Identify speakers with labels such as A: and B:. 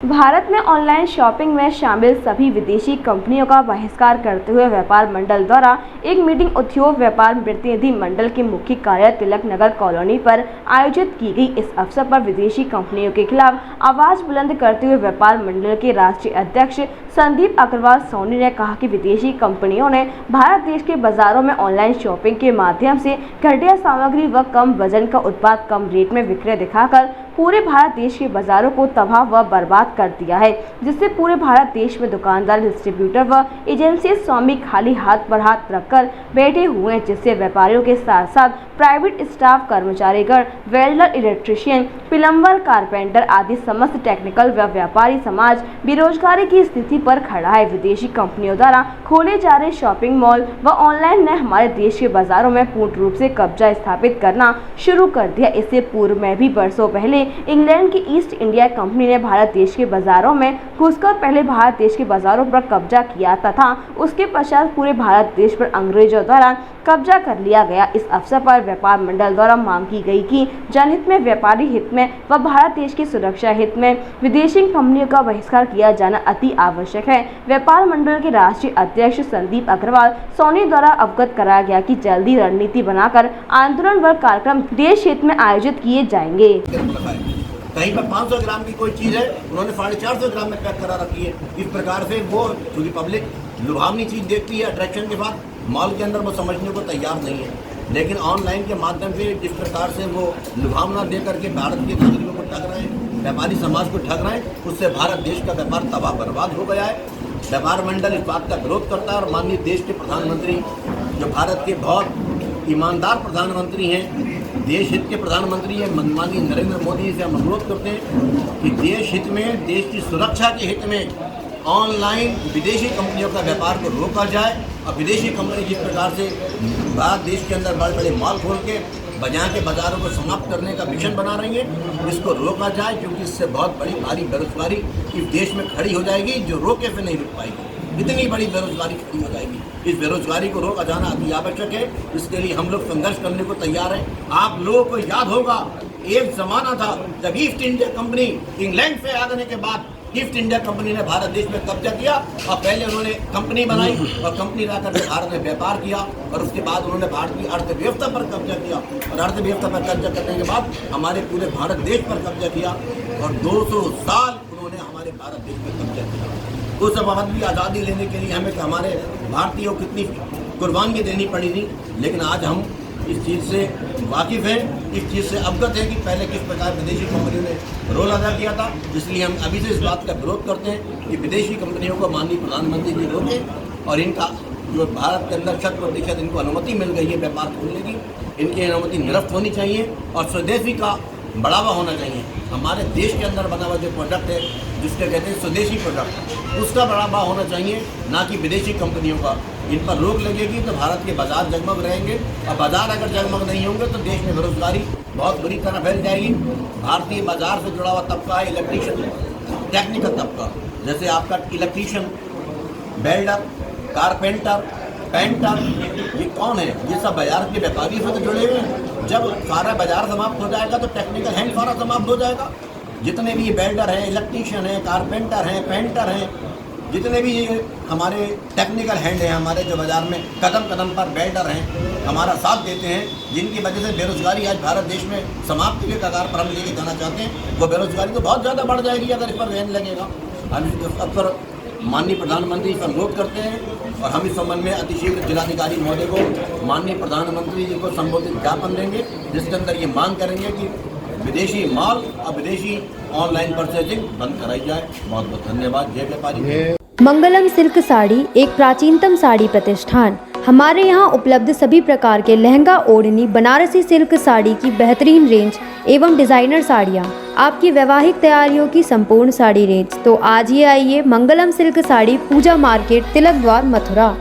A: भारत में online shopping में शामिल सभी विदेशी कंपनियों का बहिष्कार करते हुए व्यापार मंडल द्वारा एक मीटिंग उद्योग व्यापार प्रतिनिधि मंडल के मुख्य कार्यालय तिलक नगर कॉलोनी पर आयोजित की गई। इस अवसर पर विदेशी कंपनियों के खिलाफ आवाज बुलंद करते हुए व्यापार मंडल के राष्ट्रीय अध्यक्ष संदीप अग्रवाल सोनी ने कहा कि विदेशी कंपनियों ने भारत देश के बाजारों में ऑनलाइन शॉपिंग के माध्यम से घटिया सामग्री व कम वजन का उत्पाद कम रेट में विक्रय दिखाकर पूरे भारत देश के बाजारों को तबाह व बर्बाद कर दिया है, जिससे पूरे भारत देश में दुकानदार, डिस्ट्रीब्यूटर व एजेंसी स्वामी खाली हाथ पर हाथ रखकर बैठे हुए हैं, जिससे व्यापारियों के साथ साथ प्राइवेट स्टाफ, कर्मचारीगण, वेल्डर, इलेक्ट्रीशियन, प्लम्बर, कारपेंटर आदि समस्त टेक्निकल व व्यापारी समाज बेरोजगारी की स्थिति पर खड़ा है। विदेशी कंपनियों द्वारा खोले जा रहे शॉपिंग मॉल व ऑनलाइन ने हमारे देश के बाजारों में पूर्ण रूप से कब्जा स्थापित करना शुरू कर दिया। इससे पूर्व में भी वर्षों पहले इंग्लैंड की ईस्ट इंडिया कंपनी ने भारत देश के बाजारों में घुसकर पहले भारत देश के बाजारों पर कब्जा किया तथा उसके पश्चात पूरे भारत देश पर अंग्रेजों द्वारा कब्जा कर लिया गया। इस अवसर पर व्यापार मंडल द्वारा मांग की गई कि जनहित में, व्यापारी हित में व भारत देश की सुरक्षा हित में विदेशी कंपनियों का बहिष्कार किया जाना अति आवश्यक है। व्यापार मंडल के राष्ट्रीय अध्यक्ष संदीप अग्रवाल सोनी द्वारा अवगत कराया गया कि जल्दी रणनीति बनाकर आंदोलन व कार्यक्रम देश हित में आयोजित किए जाएंगे।
B: कहीं पर 500 ग्राम की कोई चीज़ है, उन्होंने 450 ग्राम में पैक करा रखी है। इस प्रकार से वो क्योंकि पब्लिक लुभावनी चीज़ देखती है अट्रैक्शन के बाद, मॉल के अंदर वो समझने को तैयार नहीं है। लेकिन ऑनलाइन के माध्यम से जिस प्रकार से वो लुभावना दे करके भारत के नागरिकों को ठग रहे हैं, व्यापारी समाज को ठग रहे हैं, उससे भारत देश का व्यापार तबाह बर्बाद हो गया है। व्यापार मंडल इस बात का विरोध करता है और माननीय देश के प्रधानमंत्री, जो भारत के बहुत ईमानदार प्रधानमंत्री हैं, देश हित के प्रधानमंत्री हैं, माननीय नरेंद्र मोदी से हम अनुरोध करते हैं कि देश हित में, देश की सुरक्षा के हित में ऑनलाइन विदेशी कंपनियों का व्यापार को रोका जाए और विदेशी कंपनी जिस प्रकार से भारत देश के अंदर बड़े बड़े मॉल खोल के यहाँ के बाज़ारों को समाप्त करने का मिशन बना रही है, इसको रोका जाए, क्योंकि इससे बहुत बड़ी भारी बेरोजगारी इस देश में खड़ी हो जाएगी, जो रोके से नहीं रुक पाएगी। इतनी बड़ी बेरोजगारी खड़ी हो जाएगी। इस बेरोजगारी को रोका जाना अति आवश्यक है। इसके लिए हम लोग संघर्ष करने को तैयार हैं। आप लोगों को याद होगा, एक जमाना था जब ईस्ट इंडिया कंपनी इंग्लैंड से आने के बाद ईस्ट इंडिया कंपनी ने भारत देश में कब्जा किया और पहले उन्होंने कंपनी बनाई और कंपनी लाकर के भारत में व्यापार किया और उसके बाद उन्होंने भारतीय अर्थव्यवस्था पर कब्जा किया और अर्थव्यवस्था पर कब्जा करने के बाद हमारे पूरे भारत देश पर कब्जा किया और 200 साल उन्होंने हमारे भारत देश पर कब्जा किया। उस वक्त भी आज़ादी लेने के लिए हमें हमारे भारतीयों को कितनी कुर्बानी देनी पड़ी थी, लेकिन आज हम इस चीज़ से वाकिफ़ हैं, इस चीज़ से अवगत है कि पहले किस प्रकार विदेशी कंपनियों ने रोल अदा किया था। इसलिए हम अभी से इस बात का विरोध करते हैं कि विदेशी कंपनियों को माननीय प्रधानमंत्री जी रोकें और इनका जो भारत के अंदर 100% इनको अनुमति मिल गई है व्यापार खोलने की, इनकी अनुमति निरस्त होनी चाहिए और स्वदेशी का बढ़ावा होना चाहिए। हमारे देश के अंदर बना हुआ जो प्रोडक्ट है, जिसके कहते हैं स्वदेशी प्रोडक्ट, उसका बढ़ावा होना चाहिए, ना कि विदेशी कंपनियों का। इन पर रोक लगेगी तो भारत के बाजार जगमग रहेंगे और बाजार अगर जगमग नहीं होंगे तो देश में बेरोजगारी बहुत बुरी तरह फैल जाएगी। भारतीय बाजार से जुड़ा हुआ तबका है इलेक्ट्रीशियन, टेक्निकल तबका, जैसे आपका इलेक्ट्रीशियन, वेल्डर, कारपेंटर, पेंटर, ये कौन है? ये सब बाजार के व्यापारी से तो जुड़े हुए हैं। जब सारा बाजार समाप्त हो जाएगा तो टेक्निकल हैंड सारा समाप्त हो जाएगा। जितने भी वेल्डर हैं, इलेक्ट्रीशियन हैं, कारपेंटर हैं, पेंटर हैं, जितने भी हमारे टेक्निकल हैंड हैं, हमारे जो बाज़ार में कदम कदम पर वेल्डर हैं, हमारा साथ देते हैं, जिनकी वजह से बेरोजगारी आज भारत देश में समाप्ति के कगार पर हम लेके जाना चाहते हैं। वो बेरोजगारी तो बहुत ज़्यादा बढ़ जाएगी अगर इस पर बैन लगेगा। हम इस पर माननीय प्रधानमंत्री से अनुरोध करते हैं और हम इस संबंध में अतिशीघ्र जिलाधिकारी महोदय को माननीय प्रधानमंत्री जी को संबोधित ज्ञापन देंगे, जिसके अंदर ये मांग करेंगे कि विदेशी माल और विदेशी ऑनलाइन परचेजिंग बंद कराई जाए। बहुत बहुत धन्यवाद। जय व्यापारी।
C: मंगलम सिल्क साड़ी एक प्राचीनतम साड़ी प्रतिष्ठान। हमारे यहाँ उपलब्ध सभी प्रकार के लहंगा, ओढ़नी, बनारसी सिल्क साड़ी की बेहतरीन रेंज एवं डिज़ाइनर साड़ियाँ, आपकी वैवाहिक तैयारियों की संपूर्ण साड़ी रेंज। तो आज ही आइए मंगलम सिल्क साड़ी, पूजा मार्केट, तिलक द्वार, मथुरा।